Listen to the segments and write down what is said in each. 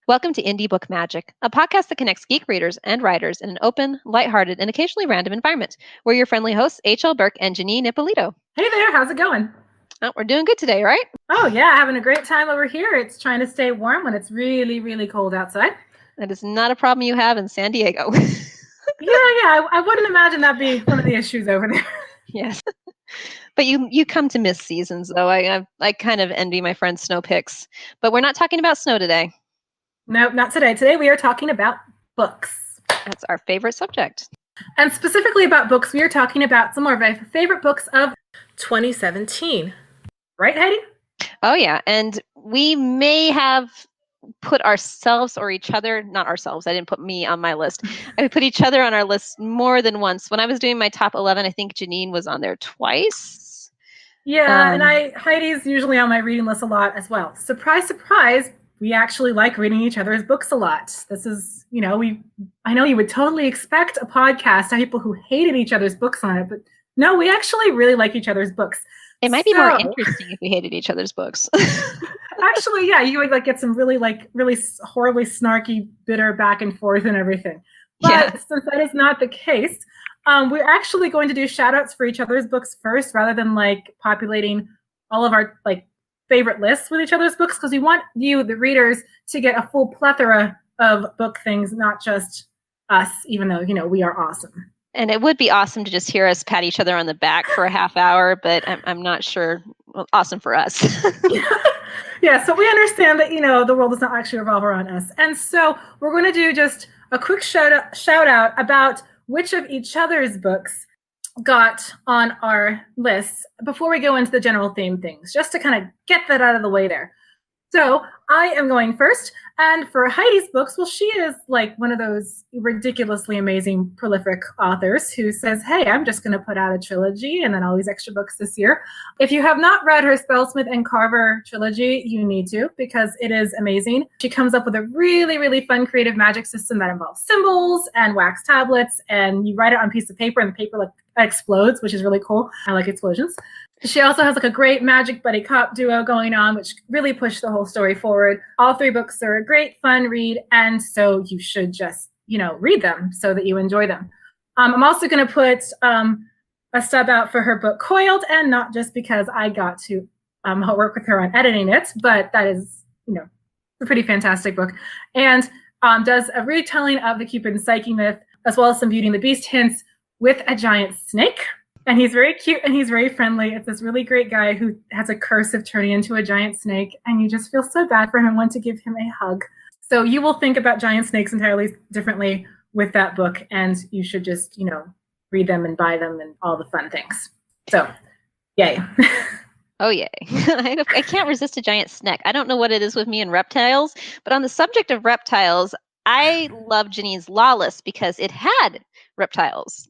Welcome to Indie Book Magic, a podcast that connects geek readers and writers in an open, lighthearted, and occasionally random environment. We're your friendly hosts, H.L. Burke and Janeen Ippolito. Hey there, how's it going? Oh, we're doing good today, right? Oh yeah, having a great time over here. It's trying to stay warm when it's really, really cold outside. That is not a problem you have in San Diego. I wouldn't imagine that being one of the issues over there. Yes. But you come to miss seasons, though. I kind of envy my friend's snow pics. But we're not talking about snow today. No, not today. Today we are talking about books. That's our favorite subject. And specifically about books, we are talking about some of our favorite books of 2017. Right, Heidi? Oh, yeah. And we may have put ourselves or each other, not ourselves, I didn't put me on my list. I put each other on our list more than once. When I was doing my top 11, I think Janeen was on there twice. Yeah, and Heidi's usually on my reading list a lot as well. Surprise, surprise. We actually like reading each other's books a lot. This is, I know you would totally expect a podcast to have people who hated each other's books on it, but no, we actually really like each other's books. It might be more interesting if we hated each other's books. Actually, yeah, you would get some really horribly snarky, bitter back and forth and everything. But since that is not the case, we're actually going to do shout outs for each other's books first, rather than populating all of our favorite lists with each other's books, because we want you, the readers, to get a full plethora of book things, not just us, even though, we are awesome. And it would be awesome to just hear us pat each other on the back for a half hour, but I'm not sure. Well, awesome for us. Yeah, so we understand that, the world does not actually revolve around us. And so we're going to do just a quick shout out about which of each other's books got on our lists before we go into the general theme things, just to kind of get that out of the way there. So I am going first. And for Heidi's books, well, she is one of those ridiculously amazing, prolific authors who says, hey, I'm just going to put out a trilogy and then all these extra books this year. If you have not read her Spellsmith and Carver trilogy, you need to, because it is amazing. She comes up with a really, really fun creative magic system that involves symbols and wax tablets, and you write it on a piece of paper and the paper explodes, which is really cool. I like explosions. She also has a great magic buddy cop duo going on, which really pushed the whole story forward. All three books are a great fun read, and so you should just, read them so that you enjoy them. I'm also going to put a stub out for her book Coiled, and not just because I got to work with her on editing it, but that is, a pretty fantastic book, and does a retelling of the Cupid and Psyche myth, as well as some Beauty and the Beast hints with a giant snake. And he's very cute and he's very friendly. It's this really great guy who has a curse of turning into a giant snake, and you just feel so bad for him and want to give him a hug. So you will think about giant snakes entirely differently with that book, and you should just, read them and buy them and all the fun things. So, yay. Oh, yay. I can't resist a giant snake. I don't know what it is with me and reptiles, but on the subject of reptiles, I love Janeen's Lawless because it had reptiles.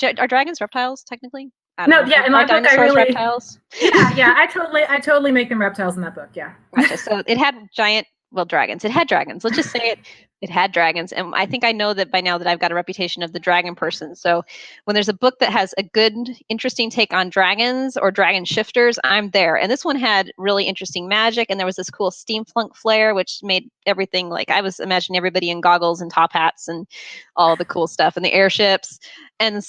Are dragons reptiles technically? No, yeah, in my book I really reptiles. Yeah, I totally make them reptiles in that book. Yeah. Gotcha. So it had dragons. It had dragons. Let's just say it had dragons, and I think I know that by now that I've got a reputation of the dragon person. So when there's a book that has a good, interesting take on dragons or dragon shifters, I'm there. And this one had really interesting magic, and there was this cool steampunk flair, which made everything I was imagining everybody in goggles and top hats and all the cool stuff, and the airships, and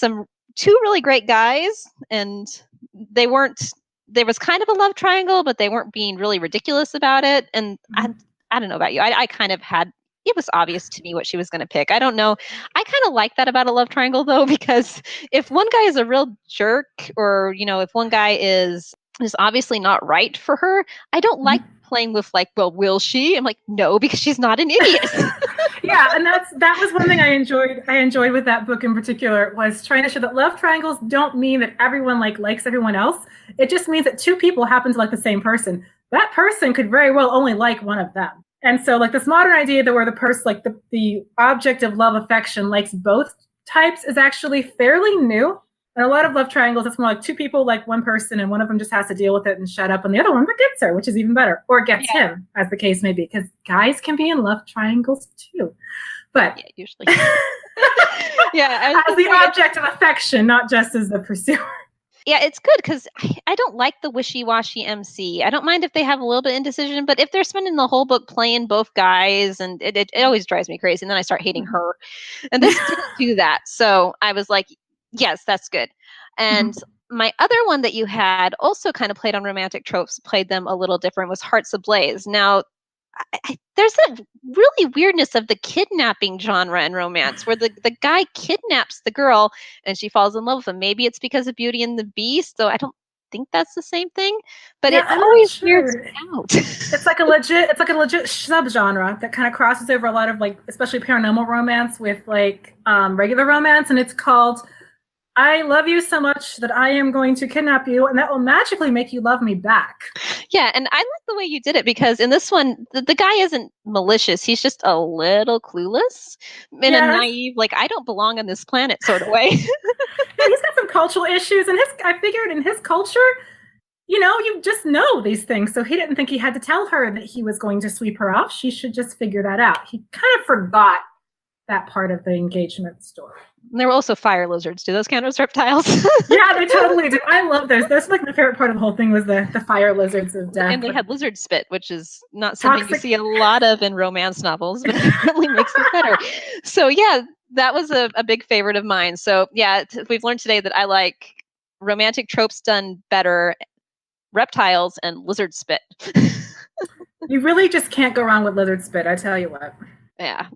two really great guys, and there was kind of a love triangle, but they weren't being really ridiculous about it. And I don't know about you. I kind of it was obvious to me what she was going to pick. I don't know. I kind of like that about a love triangle, though, because if one guy is a real jerk, or, if one guy is obviously not right for her, I don't like playing with well, will she? I'm like, no, because she's not an idiot. Yeah, and that was one thing I enjoyed with that book in particular, was trying to show that love triangles don't mean that everyone likes everyone else. It just means that two people happen to like the same person. That person could very well only like one of them. And so this modern idea that where the person, the object of love affection likes both types is actually fairly new. And a lot of love triangles, it's more two people like one person, and one of them just has to deal with it and shut up, and the other one gets her, which is even better, or gets him, as the case may be, because guys can be in love triangles too. But usually. Yeah, as the object of affection, not just as the pursuer. Yeah, it's good because I don't like the wishy-washy MC. I don't mind if they have a little bit of indecision, but if they're spending the whole book playing both guys, and it always drives me crazy, and then I start hating her. And this didn't do that. So I was like, yes, that's good. And my other one that you had also kind of played on romantic tropes, played them a little different, was Hearts Ablaze. Now, there's a really weirdness of the kidnapping genre in romance where the guy kidnaps the girl and she falls in love with him. Maybe it's because of Beauty and the Beast, though I don't think that's the same thing, but Yeah, it I'm not always weirds sure. me out. It's like a legit subgenre that kind of crosses over a lot of like, especially paranormal romance with like regular romance, and it's called I Love You So Much That I Am Going to Kidnap You, and that will magically make you love me back. Yeah, and I like the way you did it because in this one, the guy isn't malicious. He's just a little clueless in a naive, like, I don't belong on this planet sort of way. Yeah, he's got some cultural issues, and I figured in his culture, you know, you just know these things. So he didn't think he had to tell her that he was going to sweep her off. She should just figure that out. He kind of forgot that part of the engagement story. And there were also fire lizards. Do those count as reptiles? Yeah, they totally do. I love those. That's like my favorite part of the whole thing was the fire lizards of death. And they had lizard spit, which is not something you see a lot of in romance novels, but it really makes it better. So yeah, that was a big favorite of mine. So yeah, we've learned today that I like romantic tropes done better, reptiles, and lizard spit. You really just can't go wrong with lizard spit, I tell you what. Yeah.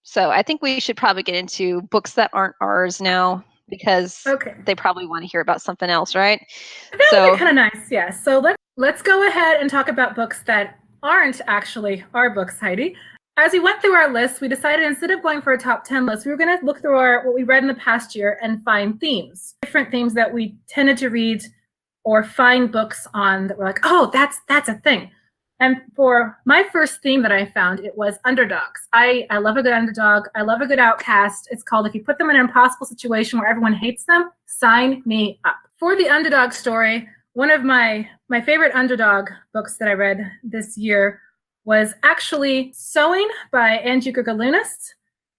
So I think we should probably get into books that aren't ours now because they probably want to hear about something else, right? That would be kind of nice, yeah. So let's go ahead and talk about books that aren't actually our books, Heidi. As we went through our list, we decided instead of going for a top 10 list, we were going to look through what we read in the past year and find themes, different themes that we tended to read or find books on that were like, oh, that's a thing. And for my first theme that I found, it was underdogs. I love a good underdog. I love a good outcast. It's called If You Put Them in an Impossible Situation Where Everyone Hates Them, Sign Me Up. For the underdog story, one of my favorite underdog books that I read this year was actually Sewing by Angie Gurgalunas.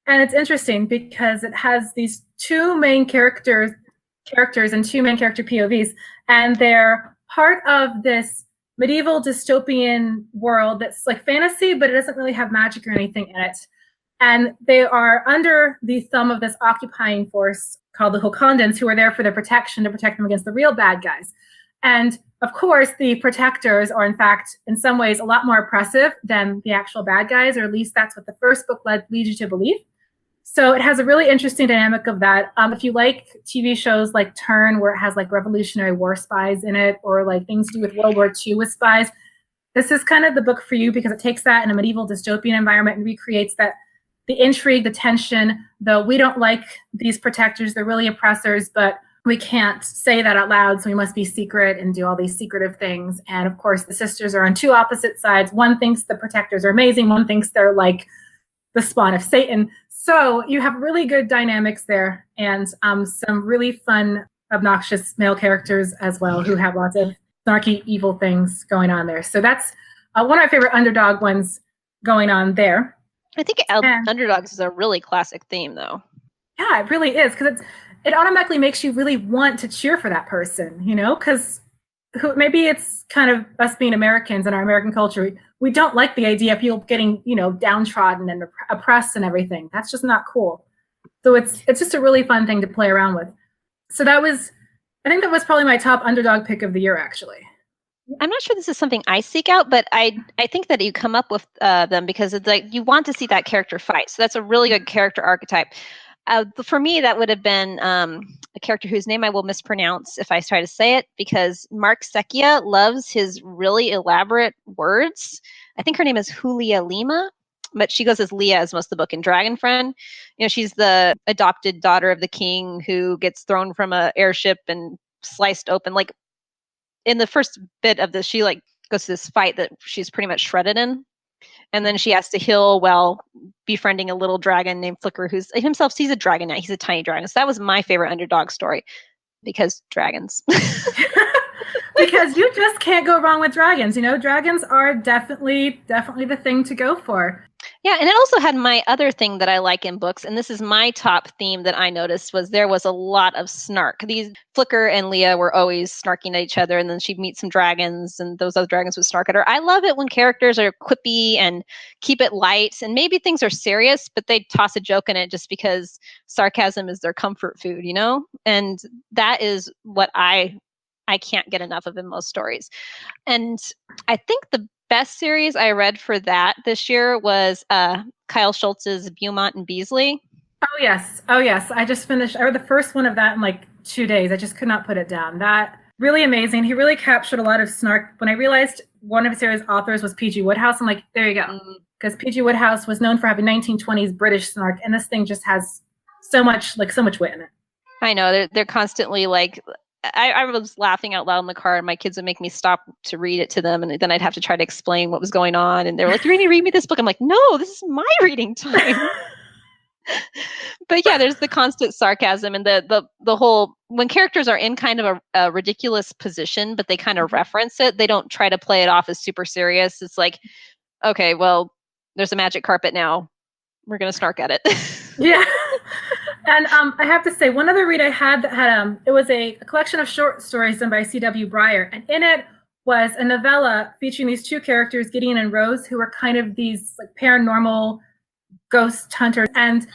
And it's interesting because it has these two main characters and two main character POVs, and they're part of this medieval dystopian world that's like fantasy, but it doesn't really have magic or anything in it. And they are under the thumb of this occupying force called the Hokondans, who are there for their protection to protect them against the real bad guys. And of course, the protectors are in fact, in some ways, a lot more oppressive than the actual bad guys, or at least that's what the first book leads you to believe. So it has a really interesting dynamic of that. If you like TV shows like Turn, where it has like Revolutionary War spies in it, or like things to do with World War II with spies, this is kind of the book for you because it takes that in a medieval dystopian environment and recreates that, the intrigue, the tension, though we don't like these protectors, they're really oppressors, but we can't say that out loud, so we must be secret and do all these secretive things. And of course, the sisters are on two opposite sides. One thinks the protectors are amazing, one thinks they're like the spawn of Satan. So you have really good dynamics there, and some really fun, obnoxious male characters as well who have lots of snarky, evil things going on there. So that's one of my favorite underdog ones going on there. I think underdogs is a really classic theme, though. Yeah, it really is, because it automatically makes you really want to cheer for that person, you know, because maybe it's kind of us being Americans in our American culture. We don't like the idea of people getting, you know, downtrodden and oppressed and everything. That's just not cool. So it's just a really fun thing to play around with. So I think that was probably my top underdog pick of the year, actually. I'm not sure this is something I seek out, but I think that you come up with them because it's like you want to see that character fight. So that's a really good character archetype. For me, that would have been a character whose name I will mispronounce if I try to say it, because Mark Secchia loves his really elaborate words. I think her name is Julia Lima, but she goes as Leah as most of the book in Dragon Friend. You know, she's the adopted daughter of the king who gets thrown from an airship and sliced open. Like in the first bit of this, she like goes to this fight that she's pretty much shredded in. And then she has to heal while befriending a little dragon named Flicker, who's himself, he's a dragon now. He's a tiny dragon. So that was my favorite underdog story because dragons. Because you just can't go wrong with dragons. You know, dragons are definitely the thing to go for. Yeah, and it also had my other thing that I like in books, and this is my top theme that I noticed was there was a lot of snark. These Flicker and Leah were always snarking at each other, and then she'd meet some dragons, and those other dragons would snark at her. I love it when characters are quippy and keep it light, and maybe things are serious, but they toss a joke in it just because sarcasm is their comfort food, you know? And that is what I can't get enough of in most stories. And I think the best series I read for that this year was Kyle Schultz's Beaumont and Beasley. Oh yes. Oh yes. I just finished. I read the first one of that in like 2 days. I just could not put it down. That really amazing. He really captured a lot of snark. When I realized one of his series authors was P.G. Wodehouse, I'm like, there you go. Because P.G. Wodehouse was known for having 1920s British snark, and this thing just has so much wit in it. I know they're constantly like. I was laughing out loud in the car, and my kids would make me stop to read it to them, and then I'd have to try to explain what was going on. And they were like, "You're going to read me this book?" I'm like, "No, this is my reading time." But yeah, there's the constant sarcasm and the whole when characters are in kind of a ridiculous position, but they kind of reference it. They don't try to play it off as super serious. It's like, okay, well, there's a magic carpet now. We're going to snark at it. Yeah. And I have to say, one other read I had that had it was a collection of short stories done by C.W. Breyer, and in it was a novella featuring these two characters, Gideon and Rose, who were kind of these like paranormal ghost hunters. And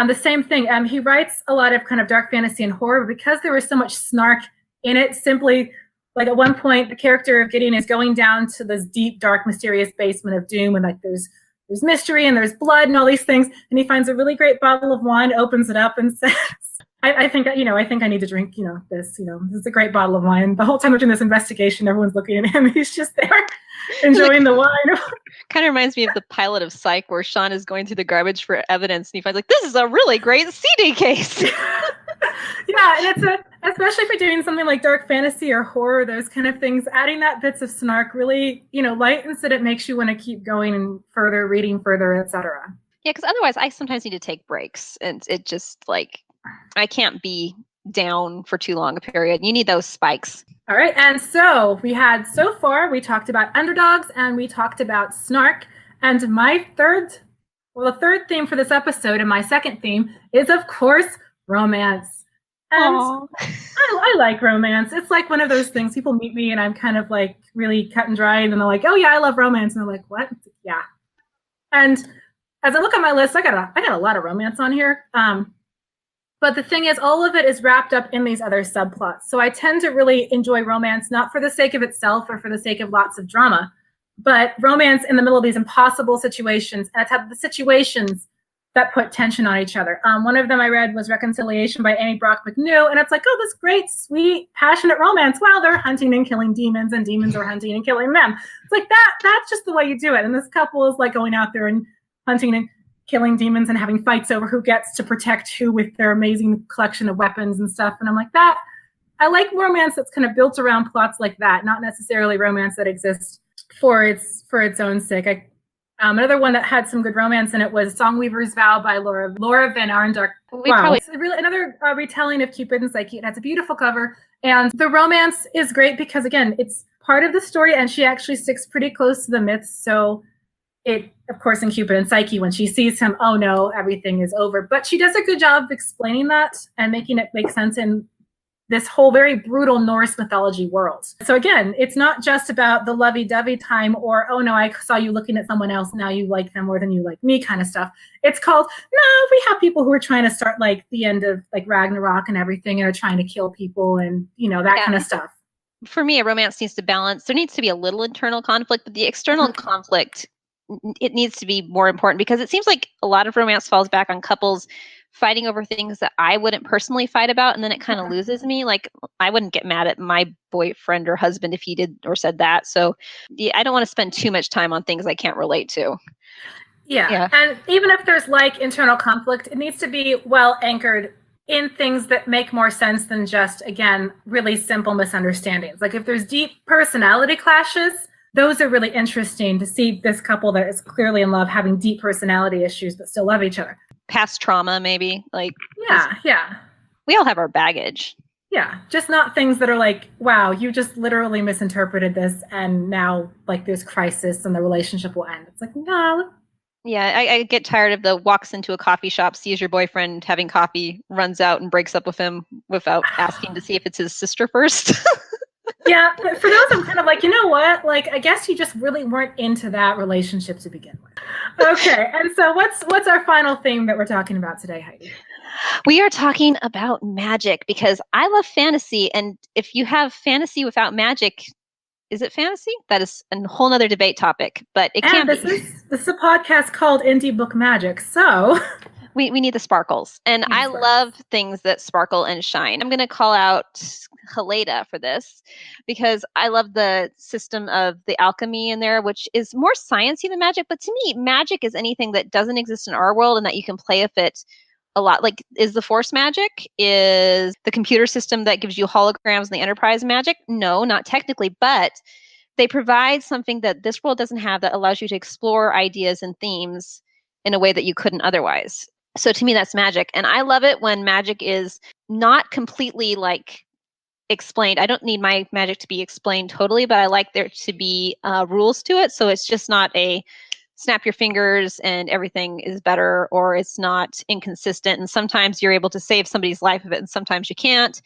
the same thing, he writes a lot of kind of dark fantasy and horror, but because there was so much snark in it, simply like at one point, the character of Gideon is going down to this deep, dark, mysterious basement of doom, and like there's mystery and there's blood and all these things. And he finds a really great bottle of wine, opens it up and says, I think I need to drink, this, this is a great bottle of wine. The whole time we're doing this investigation, everyone's looking at him. He's just there enjoying the wine. Kind of reminds me of the pilot of Psych where Sean is going through the garbage for evidence and he finds like, this is a really great CD case. Yeah, and especially if you're doing something like dark fantasy or horror, those kind of things, adding that bits of snark really, lightens it. It makes you want to keep going and further reading further, etc. Yeah, because otherwise I sometimes need to take breaks, and it just like I can't be down for too long a period. You need those spikes. All right, and so we talked about underdogs and we talked about snark, and the third theme for this episode and my second theme is, of course, romance. And I like romance. It's like one of those things. People meet me and I'm kind of like really cut and dry, and then they're like, "Oh yeah, I love romance," and they're like, "What?" Yeah. And as I look at my list, I got a lot of romance on here. But the thing is, all of it is wrapped up in these other subplots. So I tend to really enjoy romance, not for the sake of itself or for the sake of lots of drama, but romance in the middle of these impossible situations, and it's the situations that put tension on each other. One of them I read was Reconciliation by Amy Brock McNew, and it's like, oh, this great, sweet, passionate romance. Wow, they're hunting and killing demons, and demons are hunting and killing them. It's like that's just the way you do it. And this couple is like going out there and hunting and killing demons and having fights over who gets to protect who with their amazing collection of weapons and stuff. And I'm like, I like romance that's kind of built around plots like that, not necessarily romance that exists for its own sake. Another one that had some good romance in it was Songweaver's Vow by Laura Van Arendijk. Wow. It's really another retelling of Cupid and Psyche. It has a beautiful cover. And the romance is great because, again, it's part of the story, and she actually sticks pretty close to the myths. So it, of course, in Cupid and Psyche, when she sees him, oh no, everything is over. But she does a good job of explaining that and making it make sense in this whole very brutal Norse mythology world. So again, it's not just about the lovey-dovey time or, oh no, I saw you looking at someone else, now you like them more than you like me kind of stuff. It's called, no, we have people who are trying to start like the end of like Ragnarok and everything and are trying to kill people and, that kind of stuff. For me, a romance needs to balance. There needs to be a little internal conflict, but the external conflict, it needs to be more important because it seems like a lot of romance falls back on couples fighting over things that I wouldn't personally fight about, and then it kind of loses me. Like, I wouldn't get mad at my boyfriend or husband if he did or said that. So I don't want to spend too much time on things I can't relate to. Yeah. And even if there's like internal conflict, it needs to be well anchored in things that make more sense than just, again, really simple misunderstandings. Like if there's deep personality clashes, those are really interesting to see this couple that is clearly in love having deep personality issues but still love each other. Past trauma, maybe. Like, yeah. We all have our baggage. Yeah, just not things that are like, wow, you just literally misinterpreted this and now like there's crisis and the relationship will end. It's like, no, Yeah, I get tired of the walks into a coffee shop, sees your boyfriend having coffee, runs out and breaks up with him without asking to see if it's his sister first. Yeah, but for those, I'm kind of like, you know what? Like, I guess you just really weren't into that relationship to begin with. Okay, and so what's our final theme that we're talking about today, Heidi? We are talking about magic because I love fantasy, and if you have fantasy without magic, is it fantasy? That is a whole nother debate topic, but it can And be. This is a podcast called Indie Book Magic, so We need the sparkles, and I love things that sparkle and shine. I'm going to call out Helena for this because I love the system of the alchemy in there, which is more sciencey than magic. But to me, magic is anything that doesn't exist in our world and that you can play with it a lot. Like, is the Force magic? Is the computer system that gives you holograms in the Enterprise magic? No, not technically, but they provide something that this world doesn't have that allows you to explore ideas and themes in a way that you couldn't otherwise. So to me, that's magic. And I love it when magic is not completely like explained. I don't need my magic to be explained totally, but I like there to be rules to it. So it's just not a snap your fingers and everything is better, or it's not inconsistent. And sometimes you're able to save somebody's life of it, and sometimes you can't.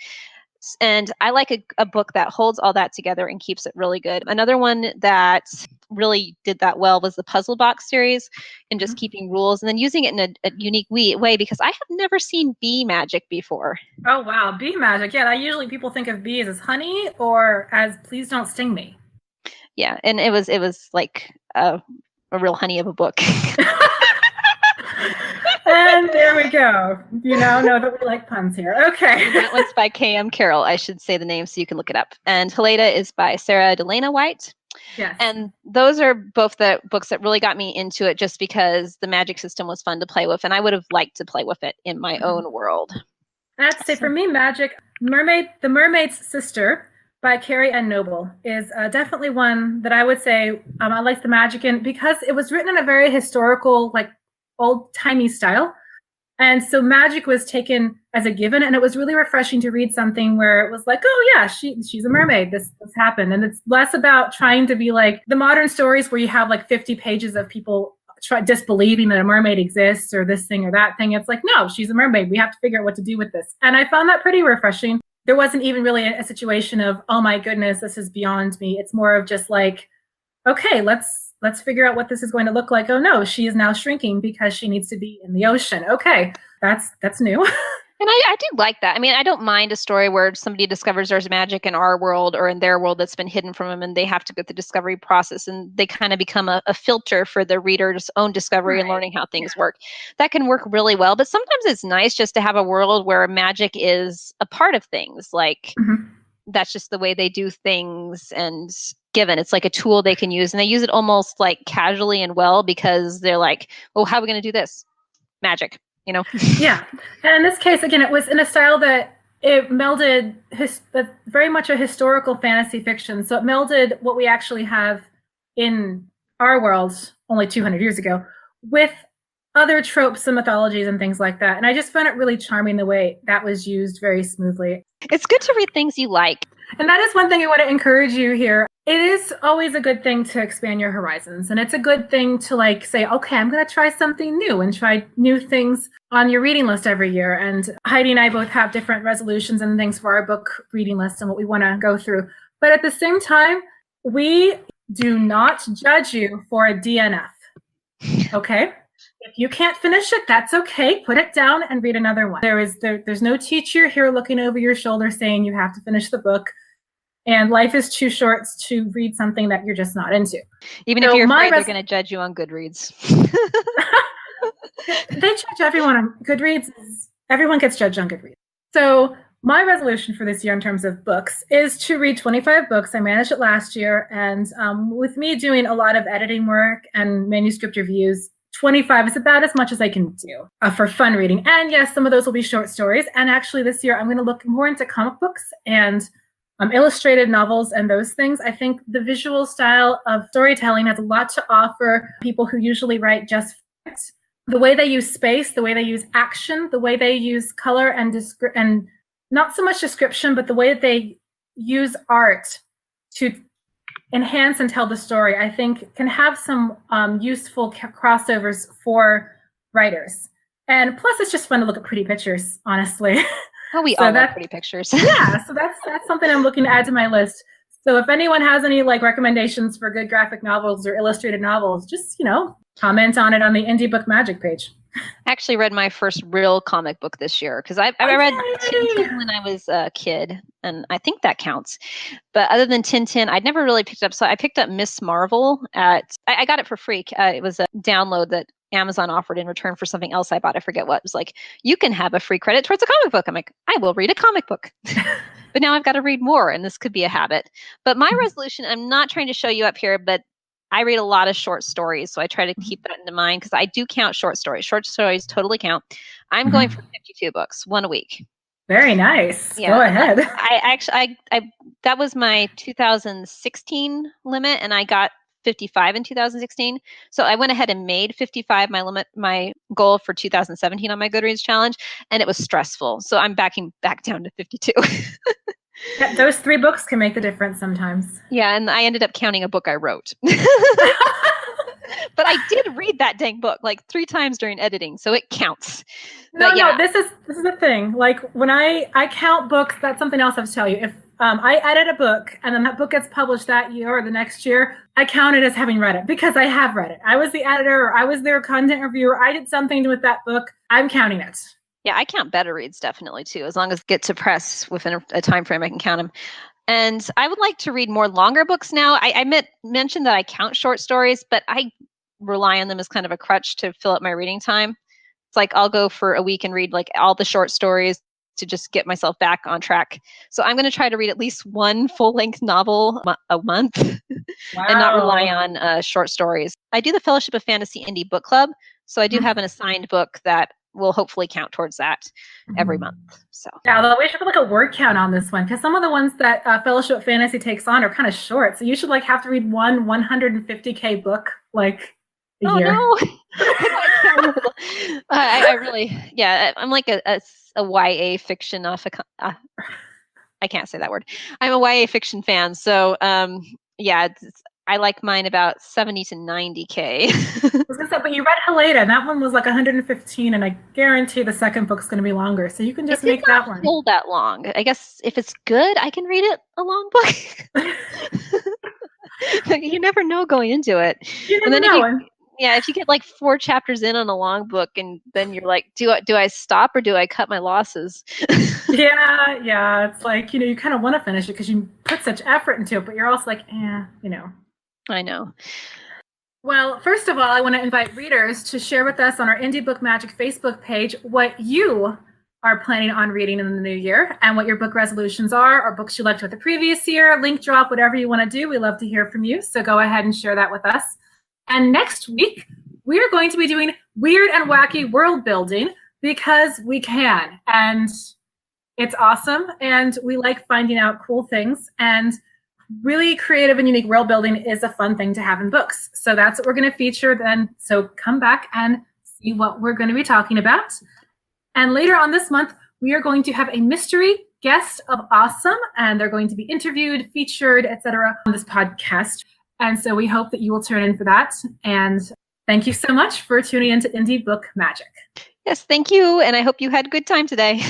And I like a book that holds all that together and keeps it really good. Another one that really did that well was the Puzzle Box series, and just keeping rules and then using it in a unique way, because I have never seen bee magic before. Oh, wow. Bee magic. Yeah, usually people think of bees as honey or as please don't sting me. Yeah, and it was like a real honey of a book. And there we go. You know that we like puns here. Okay. That one's by K.M. Carroll. I should say the name so you can look it up. And Helena is by Sarah Delana White. Yes. And those are both the books that really got me into it, just because the magic system was fun to play with, and I would have liked to play with it in my own world. I'd say for me, magic, The Mermaid's Sister by Carrie Ann Noble is definitely one that I would say I like the magic in, because it was written in a very historical, like old-timey style. And so magic was taken as a given, and it was really refreshing to read something where it was like, oh yeah, she's a mermaid. This happened. And it's less about trying to be like the modern stories where you have like 50 pages of people disbelieving that a mermaid exists or this thing or that thing. It's like, no, she's a mermaid. We have to figure out what to do with this. And I found that pretty refreshing. There wasn't even really a situation of, oh my goodness, this is beyond me. It's more of just like, okay, let's figure out what this is going to look like. Oh no, she is now shrinking because she needs to be in the ocean. Okay, that's new. And I do like that. I mean, I don't mind a story where somebody discovers there's magic in our world or in their world that's been hidden from them, and they have to go through the discovery process, and they kind of become a filter for the reader's own discovery and learning how things work. That can work really well. But sometimes it's nice just to have a world where magic is a part of things. Like, that's just the way they do things, and given it's like a tool they can use, and they use it almost like casually and well, because they're like, oh, how are we going to do this? Magic. Yeah. And in this case, again, it was in a style that it melded very much a historical fantasy fiction. So it melded what we actually have in our world only 200 years ago with other tropes and mythologies and things like that. And I just found it really charming the way that was used very smoothly. It's good to read things you like. And that is one thing I want to encourage you here. It is always a good thing to expand your horizons. And it's a good thing to like say, okay, I'm going to try something new and try new things on your reading list every year. And Heidi and I both have different resolutions and things for our book reading list and what we want to go through. But at the same time, we do not judge you for a DNF. Okay? If you can't finish it, that's okay. Put it down and read another one. There's no teacher here looking over your shoulder saying you have to finish the book. And life is too short to read something that you're just not into. Even if you're afraid they're going to judge you on Goodreads. They judge everyone on Goodreads. Everyone gets judged on Goodreads. So my resolution for this year in terms of books is to read 25 books. I managed it last year. And with me doing a lot of editing work and manuscript reviews, 25 is about as much as I can do for fun reading. And yes, some of those will be short stories. And actually this year, I'm going to look more into comic books and illustrated novels and those things. I think the visual style of storytelling has a lot to offer people who usually write just facts. The way they use space, the way they use action, the way they use color and not so much description, but the way that they use art to enhance and tell the story, I think can have some useful crossovers for writers. And plus, it's just fun to look at pretty pictures, honestly. Oh, we all love pretty pictures. Yeah, so that's something I'm looking to add to my list. So if anyone has any like recommendations for good graphic novels or illustrated novels, just, comment on it on the Indie Book Magic page. I actually read my first real comic book this year because I read Tintin when I was a kid, and I think that counts. But other than Tintin, I'd never really picked up. So I picked up Miss Marvel I got it for free. It was a download that Amazon offered in return for something else I bought. I forget what. It was like, you can have a free credit towards a comic book. I'm like, I will read a comic book. But now I've got to read more, and this could be a habit. But my resolution, I'm not trying to show you up here, but I read a lot of short stories, so I try to keep that in mind because I do count short stories. Short stories totally count. I'm going for 52 books, one a week. Very nice. Yeah, go ahead. I that was my 2016 limit, and I got 55 in 2016. So I went ahead and made 55 my goal for 2017 on my Goodreads challenge, and it was stressful. So I'm backing back down to 52. Yeah, those 3 books can make the difference sometimes. Yeah, and I ended up counting a book I wrote. But I did read that dang book like 3 times during editing, so it counts. No, this is the thing. Like when I count books, that's something else I have to tell you. If I edit a book and then that book gets published that year or the next year, I count it as having read it because I have read it. I was the editor, or I was their content reviewer. I did something with that book. I'm counting it. Yeah, I count better reads definitely too. As long as it gets to press within a time frame, I can count them. And I would like to read more longer books now. I mentioned that I count short stories, but I rely on them as kind of a crutch to fill up my reading time. It's like I'll go for a week and read like all the short stories to just get myself back on track. So I'm going to try to read at least one full-length novel a month. Wow. And not rely on short stories. I do the Fellowship of Fantasy Indie Book Club, so I do have an assigned book that will hopefully count towards that every month. So yeah, although we should put like a word count on this one because some of the ones that Fellowship of Fantasy takes on are kind of short. So you should like have to read one 150K book like a year. No. I really, I'm like a YA fiction I can't say that word. I'm a YA fiction fan. So I like mine about 70 to 90K. I was gonna say, but you read Helena, and that one was like 115, and I guarantee the second book's going to be longer. So you can just make that one. Hold that long. I guess if it's good, I can read it a long book. You never know going into it. You never know. If you get like 4 chapters in on a long book, and then you're like, do I stop or do I cut my losses? Yeah. It's like, you kind of want to finish it because you put such effort into it, but you're also like, I know. Well, first of all, I want to invite readers to share with us on our Indie Book Magic Facebook page what you are planning on reading in the new year and what your book resolutions are, or books you liked with the previous year, link drop, whatever you want to do. We love to hear from you. So go ahead and share that with us. And next week, we are going to be doing weird and wacky world building because we can. And it's awesome. And we like finding out cool things. And really creative and unique world building is a fun thing to have in books. So that's what we're going to feature then. So come back and see what we're going to be talking about. And later on this month, we are going to have a mystery guest of awesome, and they're going to be interviewed, featured, etc. on this podcast. And so we hope that you will tune in for that. And thank you so much for tuning into Indie Book Magic. Yes, thank you. And I hope you had a good time today.